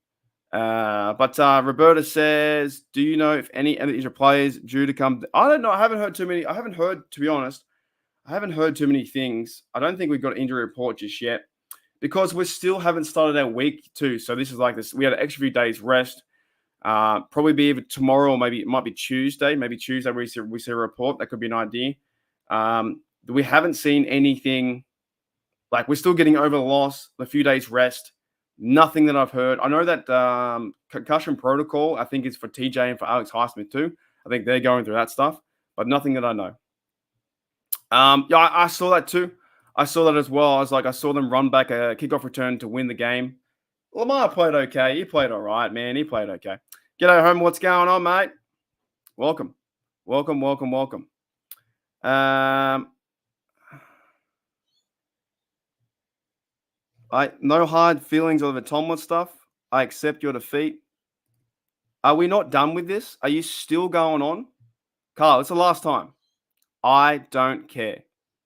But Roberta says, do you know if any of these players due to come? I don't know. I haven't heard too many. I haven't heard, to be honest, I haven't heard too many things. I don't think we've got an injury report just yet because we still haven't started our week too. So this is like this. We had an extra few days rest. Probably be either tomorrow or maybe it might be Tuesday. Maybe Tuesday we see a report. That could be an idea. We haven't seen anything. Like, we're still getting over the loss, a few days rest. Nothing that I've heard. I know that concussion protocol, I think, is for TJ and for Alex Highsmith too. I think they're going through that stuff, but nothing that I know. Yeah, I saw that too. I saw that as well. I saw them run back a kickoff return to win the game. Lamar played okay. He played all right, man. He played okay. G'day, home. What's going on, mate? Welcome. No hard feelings over Tomlin stuff. I accept your defeat. Are we not done with this? Are you still going on? Carl, it's the last time. I don't care.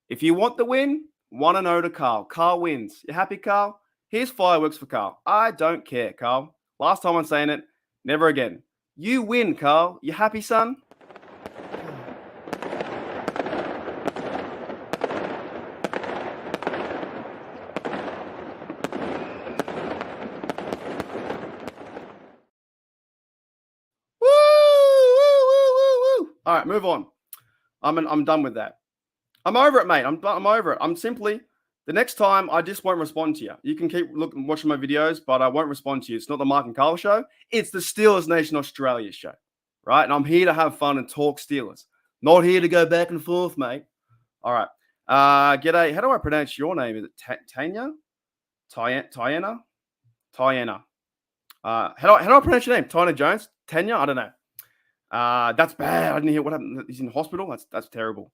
If you want the win, 1-0 to Carl. Carl wins. You happy, Carl? Here's fireworks for Carl. I don't care, Carl. Last time I'm saying it, never again. You win, Carl. You happy, son? All right, move on. I'm done with that. I'm over it, mate. I'm over it. I'm simply, the next time I just won't respond to you. You can keep watching my videos, but I won't respond to you. It's not the Mark and Carl show. It's the Steelers Nation Australia show, right? And I'm here to have fun and talk Steelers. Not here to go back and forth, mate. All right. G'day. How do I pronounce your name? Is it Tanya? Tiana? How do I pronounce your name? Tyna Jones? Tanya? I don't know. That's bad. I didn't hear what happened. He's in hospital. That's terrible.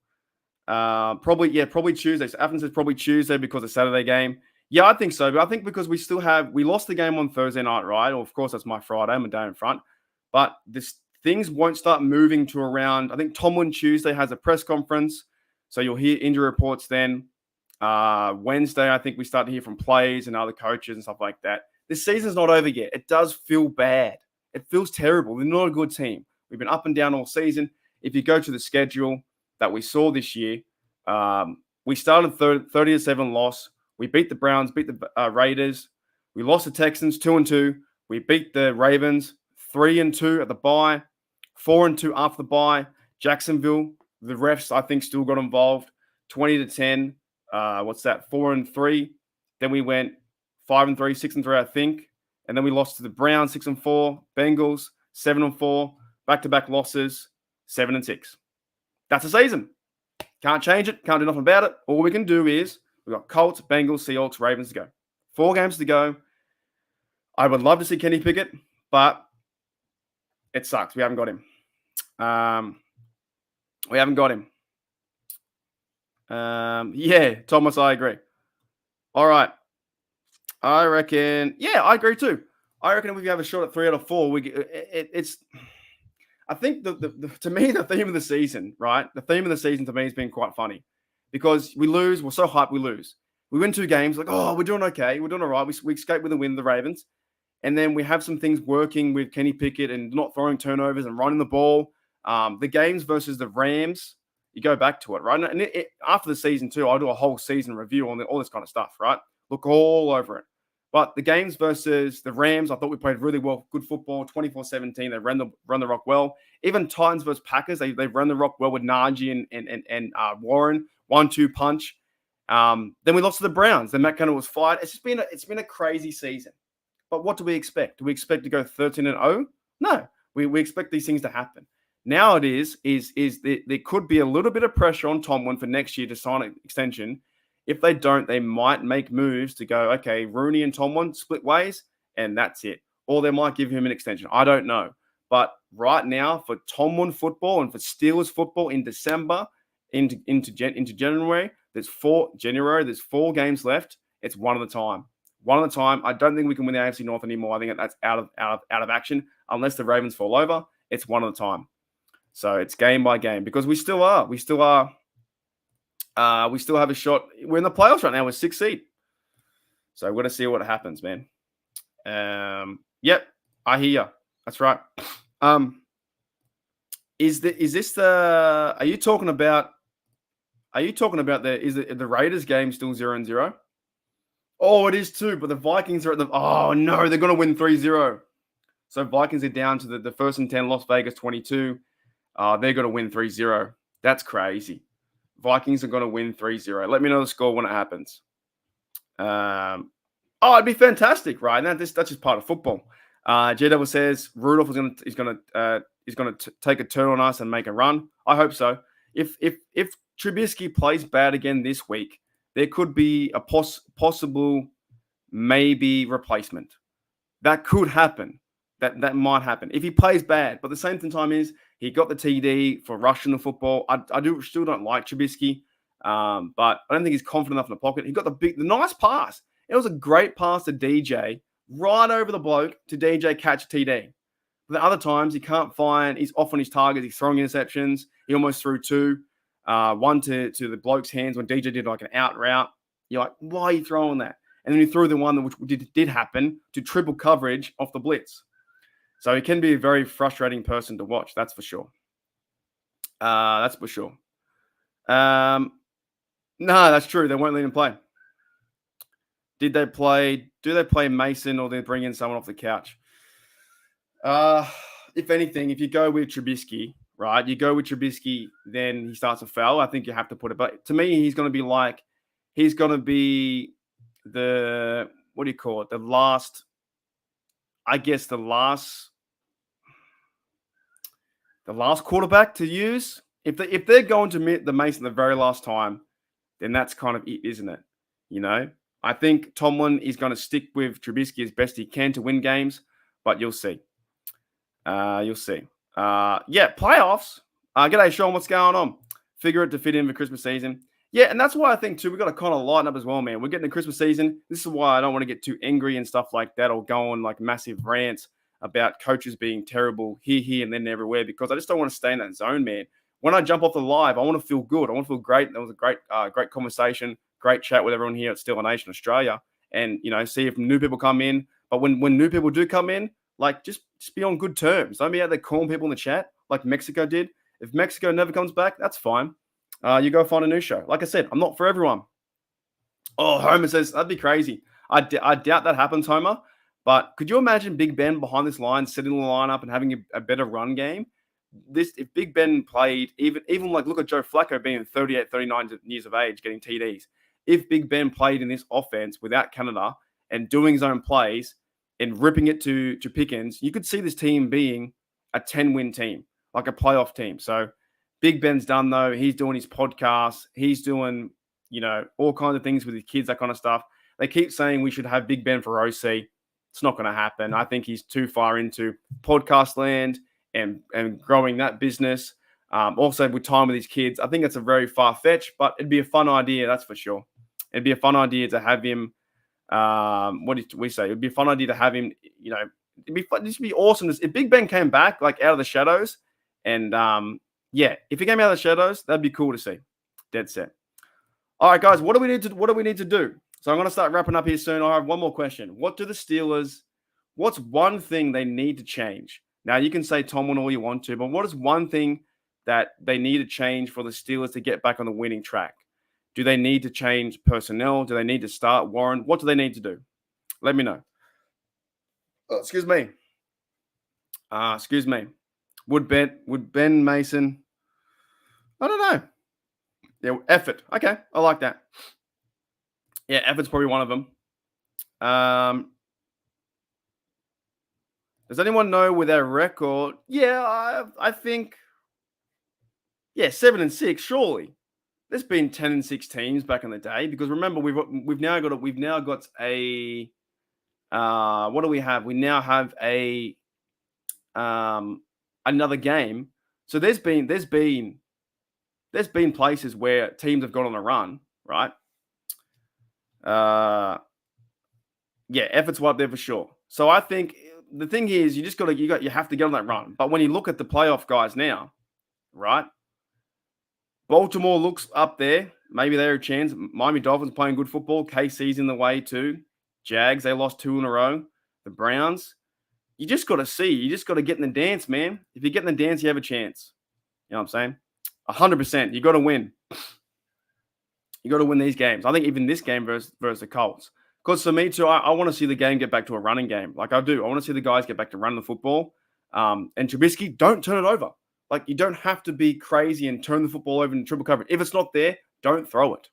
Probably Tuesday. So Athens says probably Tuesday because of Saturday game. Yeah, I think so. But I think because we lost the game on Thursday night, right? Well, of course, that's my Friday. I'm a day in front. But things won't start moving to around. I think Tomlin Tuesday has a press conference. So you'll hear injury reports then. Wednesday, I think we start to hear from players and other coaches and stuff like that. This season's not over yet. It does feel bad. It feels terrible. We're not a good team. We've been up and down all season. If you go to the schedule that we saw this year, we started 30-7 loss. We beat the Browns, beat the Raiders. We lost the Texans 2-2. We beat the Ravens 3-2 at the bye, 4-2 after the bye. Jacksonville, the refs, I think, still got involved. 20-10. what's that? 4-3. Then we went 5-3, 6-3, I think. And then we lost to the Browns 6-4, Bengals 7-4, back-to-back losses 7-6. That's a season. Can't change it. Can't do nothing about it. All we can do is we've got Colts, Bengals, Seahawks, Ravens to go. 4 games to go. I would love to see Kenny Pickett, but it sucks. We haven't got him. We haven't got him. Yeah, Thomas, I agree. All right. I reckon, yeah, I agree too. I reckon if we have a shot at 3 out of 4, it's. I think to me, the theme of the season, right? The theme of the season to me has been quite funny because we lose. We're so hyped, we lose. We win 2 games, like, oh, we're doing okay. We're doing all right. We escape with a win, the Ravens. And then we have some things working with Kenny Pickett and not throwing turnovers and running the ball. The games versus the Rams, you go back to it, right? And after the season too, I'll do a whole season review on all this kind of stuff, right? Look all over it. But the games versus the Rams, I thought we played really well, good football, 24-17. They run the rock well. Even Titans versus Packers, they run the rock well with Najee and Warren, 1-2 punch. Then we lost to the Browns. Then Matt Canada was fired. It's been a crazy season. But what do we expect? Do we expect to go 13-0? No, we expect these things to happen. Now it is there could be a little bit of pressure on Tomlin for next year to sign an extension. If they don't, they might make moves to go, okay, Rooney and Tomlin split ways, and that's it. Or they might give him an extension. I don't know. But right now, for Tomlin football and for Steelers football in December into January, there's 4 games left. It's one at a time. One at a time. I don't think we can win the AFC North anymore. I think that's out of action. Unless the Ravens fall over, it's one at a time. So it's game by game because we still are. We still have a shot. We're in the playoffs right now. We're 6th seed. So we're going to see what happens, man. Yep, I hear you. That's right. Are you talking about the Raiders game still 0-0? Oh, it is too, but the Vikings are oh no, they're going to win 3-0. So Vikings are down to the 1st and 10, Las Vegas 22. They're going to win 3-0. That's crazy. Vikings are going to win 3-0. Let me know the score when it happens. It'd be fantastic, right? Now that's just part of football. JW says Rudolph is going to take a turn on us and make a run. I hope so. If Trubisky plays bad again this week, there could be a possible maybe replacement. That could happen. That might happen if he plays bad. But the same time is he got the TD for rushing the football. I still don't like Trubisky, but I don't think he's confident enough in the pocket. He got the nice pass. It was a great pass to DJ, right over the bloke to DJ catch TD. But the other times he can't find. He's off on his target. He's throwing interceptions. He almost threw 2. One to the bloke's hands when DJ did like an out route. You're like, why are you throwing that? And then he threw the one which did happen to triple coverage off the blitz. So he can be a very frustrating person to watch. That's for sure. No, that's true. They won't let him play. Do they play Mason or they bring in someone off the couch? If anything, if you go with Trubisky, right? You go with Trubisky, then he starts to foul. I think you have to put it. But to me, he's going to be the, what do you call it? The last quarterback to use. If they're going to meet the Mason the very last time, then that's kind of it, isn't it? You know, I think Tomlin is going to stick with Trubisky as best he can to win games, but you'll see. Playoffs. G'day, Sean. What's going on? Figure it to fit in for Christmas season. Yeah, and that's why I think, too, we've got to kind of lighten up as well, man. We're getting to Christmas season. This is why I don't want to get too angry and stuff like that or go on like massive rants about coaches being terrible here, and then everywhere, because I just don't want to stay in that zone, man. When I jump off the live, I want to feel good. I want to feel great. That was a great conversation, great chat with everyone here at Steeler Nation Australia, and, you know, see if new people come in. But when new people do come in, like, just be on good terms. Don't be out there calling people in the chat like Mexico did. If Mexico never comes back, that's fine. You go find a new show. Like I said, I'm not for everyone. Oh, Homer says, that'd be crazy. I doubt that happens, Homer. But could you imagine Big Ben behind this line, setting the line up and having a better run game? If Big Ben played, even like look at Joe Flacco being 38, 39 years of age, getting TDs. if Big Ben played in this offense without Canada and doing his own plays and ripping it to Pickens, you could see this team being a 10-win team, like a playoff team. So Big Ben's done, though. He's doing his podcast. He's doing, all kinds of things with his kids, that kind of stuff. They keep saying we should have Big Ben for OC. It's not going to happen. I think he's too far into podcast land and growing that business. Also, with time with his kids, I think it's a very far-fetched, but it'd be a fun idea, that's for sure. It'd be a fun idea to have him. What did we say? It'd be a fun idea to have him. It'd be fun. This would be awesome if Big Ben came back like out of the shadows, and if he came out of the shadows, that'd be cool to see. Dead set. All right, guys, what do we need to do? So I'm going to start wrapping up here soon. I have one more question. What's one thing they need to change? Now, you can say Tomlin all you want to, but what is one thing that they need to change for the Steelers to get back on the winning track? Do they need to change personnel? Do they need to start Warren? What do they need to do? Let me know. Oh, excuse me. Would Ben Mason? I don't know. Yeah, effort. Okay, I like that. Yeah, effort's probably one of them. Does anyone know with their record? Yeah, I think. Yeah, 7-6. Surely, there's been 10-6 teams back in the day. Because remember, we've now got a. What do we have? We now have a another game. So there's been places where teams have gone on a run, right? Effort's up there for sure. So I think the thing is, you have to get on that run. But when you look at the playoff guys now, right? Baltimore looks up there. Maybe they're a chance. Miami Dolphins playing good football. KC's in the way too. Jags, they lost 2 in a row. The Browns, you just got to see. You just got to get in the dance, man. If you get in the dance, you have a chance. You know what I'm saying? 100%. You got to win. You got to win these games. I think even this game versus the Colts. Because for me too, I want to see the game get back to a running game. Like I do. I want to see the guys get back to running the football. And Trubisky, don't turn it over. Like you don't have to be crazy and turn the football over in triple coverage. If it's not there, don't throw it.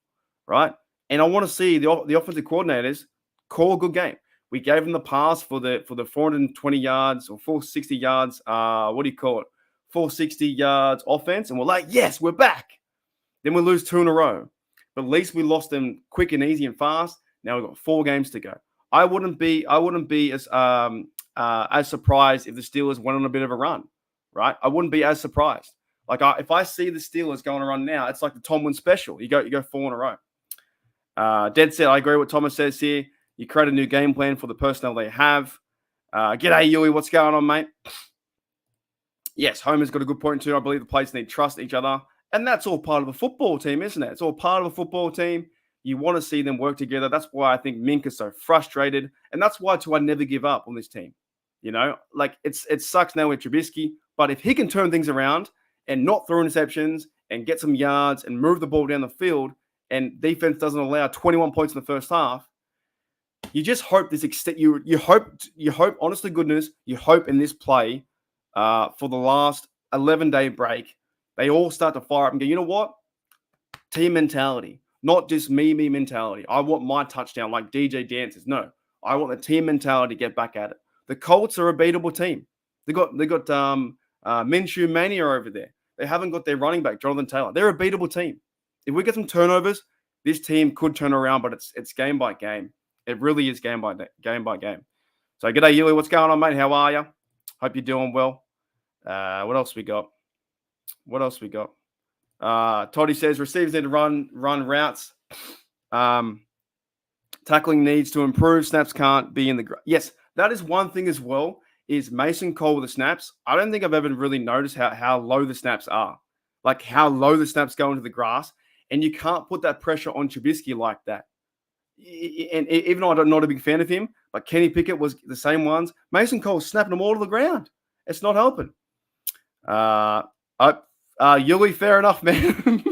Right? And I want to see the offensive coordinators call a good game. We gave them the pass for the 420 yards or 460 yards. What do you call it? 460 yards offense. And we're like, yes, we're back. Then we lose 2 in a row. But at least we lost them quick and easy and fast. Now we've got 4 games to go. I wouldn't be as surprised if the Steelers went on a bit of a run, right? I wouldn't be as surprised. Like if I see the Steelers going on a run now, it's like the Tomlin special. You go 4 in a row. Dead set. I agree with what Thomas says here. You create a new game plan for the personnel they have. G'day, Yui. What's going on, mate? Yes, Homer's got a good point too. I believe the players need to trust each other. And that's all part of a football team, isn't it? It's all part of a football team. You want to see them work together. That's why I think Mink is so frustrated. And that's why, too, I never give up on this team. Like it sucks now with Trubisky. But if he can turn things around and not throw interceptions and get some yards and move the ball down the field and defense doesn't allow 21 points in the first half, you just hope this extent. You hope, honest to goodness, you hope in this play for the last 11-day break, they all start to fire up and go, you know what? Team mentality, not just me mentality. I want my touchdown like DJ dances. No, I want the team mentality to get back at it. The Colts are a beatable team. They got Minshew Mania over there. They haven't got their running back, Jonathan Taylor. They're a beatable team. If we get some turnovers, this team could turn around, but it's game by game. It really is game by game. So, g'day, Yuli. What's going on, mate? How are you? Hope you're doing well. What else we got? Toddy says receivers need to run routes. Tackling needs to improve. Snaps can't be in the yes. That is one thing as well. Is Mason Cole with the snaps? I don't think I've ever really noticed how low the snaps are. Like how low the snaps go into the grass, and you can't put that pressure on Trubisky like that. And even though I'm not a big fan of him, but Kenny Pickett was the same ones. Mason Cole snapping them all to the ground. It's not helping. Yuli, fair enough, man.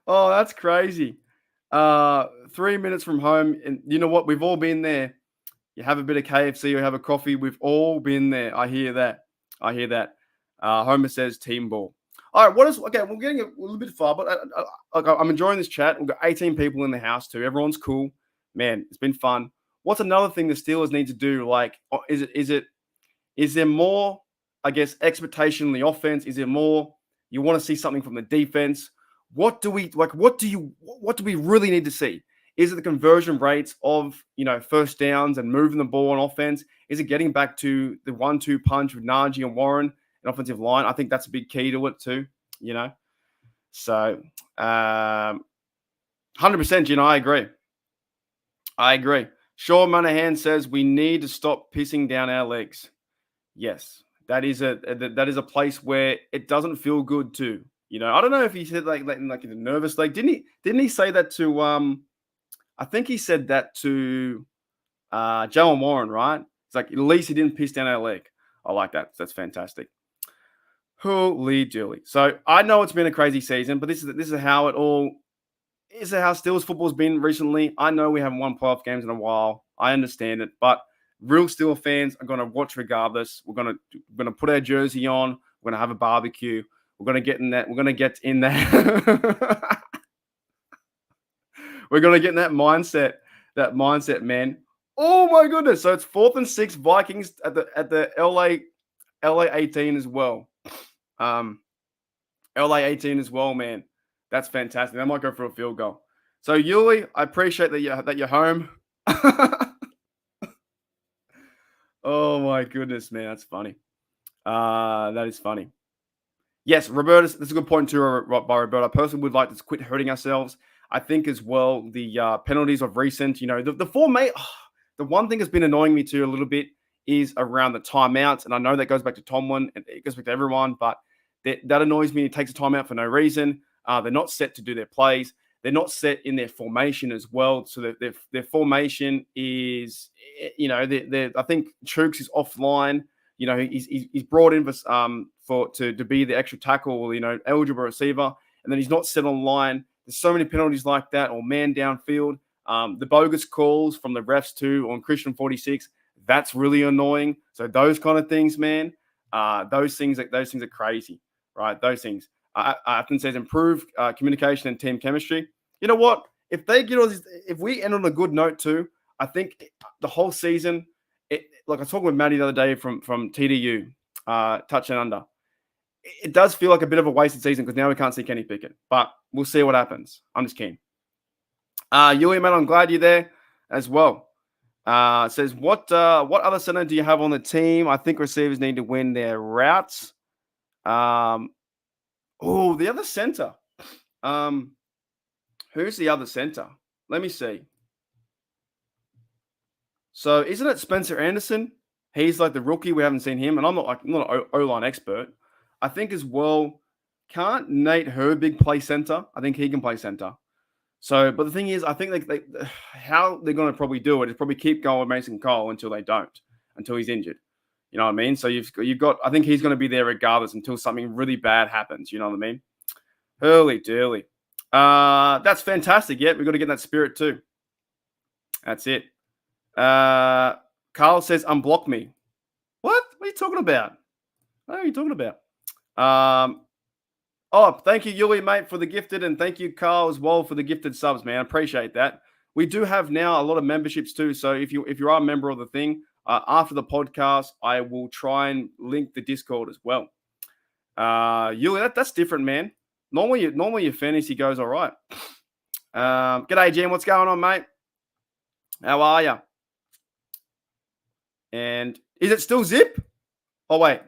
Oh, that's crazy. 3 minutes from home, and you know what? We've all been there. You have a bit of KFC or have a coffee. We've all been there. I hear that. Homer says team ball. All right, what is okay? We're getting a little bit far, but I'm enjoying this chat. We've got 18 people in the house too. Everyone's cool, man. It's been fun. What's another thing the Steelers need to do? Like, is there more? I guess expectation in the offense. Is there more? You want to see something from the defense? What do we like? What do we really need to see? Is it the conversion rates of first downs and moving the ball on offense? Is it getting back to the 1-2 punch with Najee and Warren? Offensive line. I think that's a big key to it too, So, 100%, I agree. Sean Monahan says we need to stop pissing down our legs. Yes, that is a place where it doesn't feel good too. I don't know if he said like in a nervous leg. Didn't he say that to I think he said that to Jalen Warren, right? It's like at least he didn't piss down our leg. I like that. That's fantastic. Holy Julie. So I know it's been a crazy season, but this is how Steelers football's been recently. I know we haven't won playoff games in a while. I understand it, but real Steelers fans are going to watch regardless. We're going to put our jersey on. We're going to have a barbecue. We're going to get in that. We're going to get in that. We're going to get in that mindset. That mindset, man. Oh my goodness. So it's 4th and 6 Vikings at the LA 18 as well. LA 18 as well, man. That's fantastic. They might go for a field goal. So Yuli, I appreciate that you're home. Oh my goodness, man, that's funny. That is funny. Yes, Roberta, that's a good point too by Roberta. I personally would like to quit hurting ourselves. I think as well the penalties of recent, the one thing that's been annoying me too a little bit is around the timeouts, and I know that goes back to Tomlin and it goes back to everyone, but that annoys me. It takes a timeout for no reason. They're not set to do their plays. They're not set in their formation as well. So their formation is, I think Chooks is offline. He's brought in to be the extra tackle or eligible receiver, and then he's not set on line. There's so many penalties like that, or man downfield. The bogus calls from the refs too on Christian 46. That's really annoying. So those kind of things, man, those things are crazy, right? Those things. I often says improve communication and team chemistry. You know what? If they get all this, if we end on a good note too, I think the whole season. Like I was talking with Maddie the other day from TDU, touch and under. It does feel like a bit of a wasted season because now we can't see Kenny Pickett, but we'll see what happens. I'm just keen. Yuli, man, I'm glad you're there as well. Says, what other center do you have on the team? I think receivers need to win their routes. The other center. Who's the other center? Let me see. So isn't it Spencer Anderson? He's like the rookie. We haven't seen him, and I'm not an O-line expert. I think as well, can't Nate Herbig play center? I think he can play center. So, but the thing is, I think how they're going to probably do it is probably keep going with Mason Cole until he's injured. You know what I mean? So you've got, I think he's going to be there regardless until something really bad happens. You know what I mean? Hurley Durley. That's fantastic. Yeah, we've got to get that spirit too. That's it. Carl says, unblock me. What are you talking about? What are you talking about? Thank you, Yuli, mate, for the gifted, and thank you, Carl, as well, for the gifted subs, man. I appreciate that. We do have now a lot of memberships too. So if you are a member of the thing, after the podcast, I will try and link the Discord as well. Yuli, that's different, man. Normally your fantasy goes all right. G'day, Jim. What's going on, mate? How are you? And is it still zip? Oh, wait.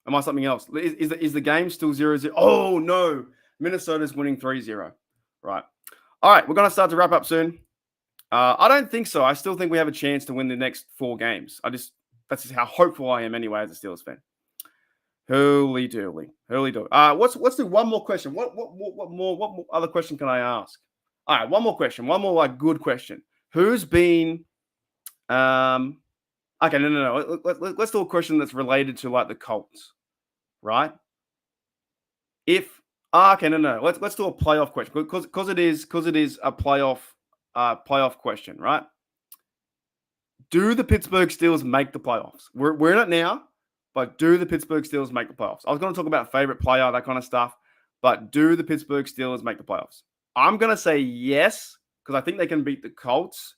Am I something else? Is the game still 0-0? Oh, no. Minnesota's winning 3-0. Right. All right. We're going to start to wrap up soon. I don't think so. I still think we have a chance to win the next 4 games. That's just how hopeful I am anyway as a Steelers fan. Holy dooly. Let's do one more question. What more other question can I ask? All right, one more question. One more good question. Who's been okay, no. Let's do a question that's related to the Colts, right? Let's do a playoff question because it is a playoff question, right? Do the Pittsburgh Steelers make the playoffs? We're in it now, but do the Pittsburgh Steelers make the playoffs? I was going to talk about favorite player, that kind of stuff, but do the Pittsburgh Steelers make the playoffs? I'm going to say yes, because I think they can beat the Colts.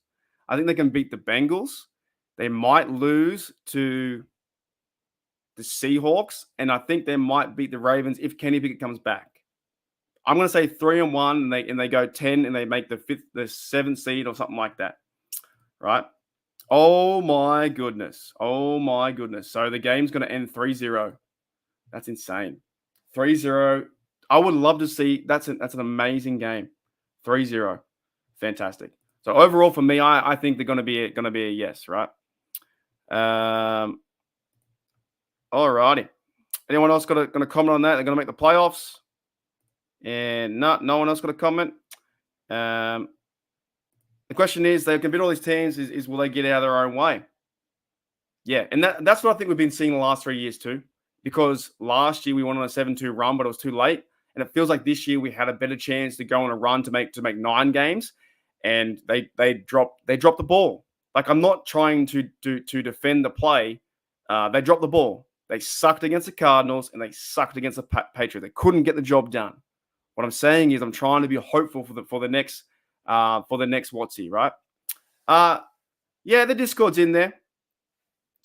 I think they can beat the Bengals. They might lose to the Seahawks, and I think they might beat the Ravens if Kenny Pickett comes back. I'm going to say 3-1, and they go 10, and they make the 7th seed or something like that, right? Oh my goodness! Oh my goodness! So the game's going to end 3-0. That's insane. 3-0. I would love to see. That's an amazing game. 3-0. Fantastic. So overall, for me, I think they're going to be a yes, right? All righty. Anyone else going to comment on that? They're going to make the playoffs. And no one else got a comment. The question is, they can beat all these teams. Is will they get out of their own way? Yeah, and that's what I think we've been seeing the last 3 years too. Because last year we went on a 7-2 run, but it was too late. And it feels like this year we had a better chance to go on a run to make 9 games, and they dropped the ball. Like, I'm not trying to defend the play. They dropped the ball. They sucked against the Cardinals and they sucked against the Patriots. They couldn't get the job done. What I'm saying is I'm trying to be hopeful for the next what's-he, right? Yeah, the Discord's in there.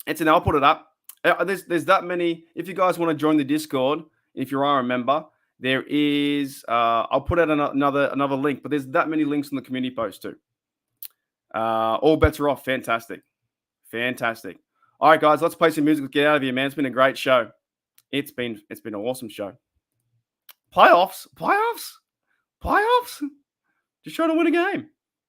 It's in. I'll put it up. There's that many. If you guys want to join the Discord, if you are a member, there is. I'll put out another link, but there's that many links in the community post too. All bets are off. Fantastic. All right, guys, let's play some music. Let's get out of here, man. It's been a great show. It's been an awesome show. Playoffs. Just trying to win a game.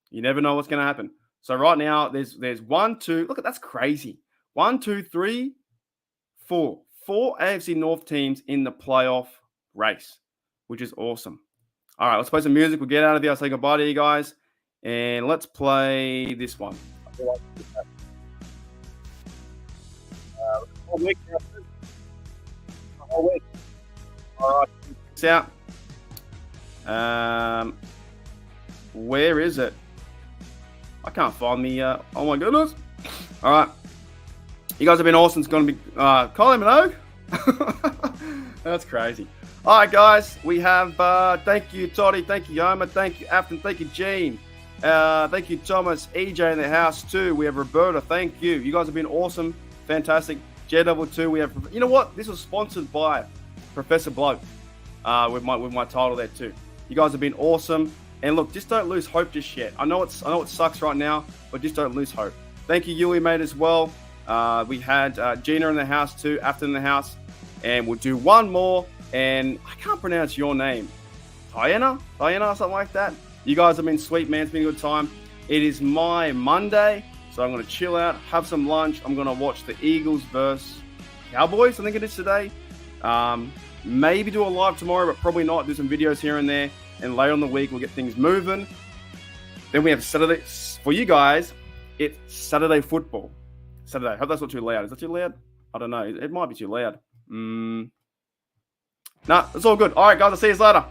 You never know what's going to happen. So right now, there's 1, 2. Look, that's crazy. 1, 2, 3, 4. 4 AFC North teams in the playoff race, which is awesome. All right, let's play some music. We'll get out of here. I'll say goodbye to you guys. And let's play this one. Whole week. All right, peace out. Where is it? I can't find me. Oh my goodness. All right. You guys have been awesome. It's going to be Kylie Minogue. That's crazy. All right, guys. We have thank you, Toddy. Thank you, Yoma. Thank you, Afton. Thank you, Gene. Thank you, Thomas. EJ in the house, too. We have Roberta. Thank you. You guys have been awesome. Fantastic. JW2. We have, you know what? This was sponsored by Professor Bloke with my title there, too. You guys have been awesome. And look, just don't lose hope just yet. I know it sucks right now, but just don't lose hope. Thank you, Yui, mate, as well. We had Gina in the house too, Afton in the house. And we'll do one more. And I can't pronounce your name. Diana, something like that. You guys have been sweet, man. It's been a good time. It is my Monday, so I'm going to chill out, have some lunch. I'm going to watch the Eagles versus Cowboys, I think it is today. Maybe do a live tomorrow, but probably not. Do some videos here and there. And later on the week, we'll get things moving. Then we have Saturday. For you guys, it's Saturday football. Saturday. I hope that's not too loud. Is that too loud? I don't know. It might be too loud. Nah, it's all good. All right, guys. I'll see you later.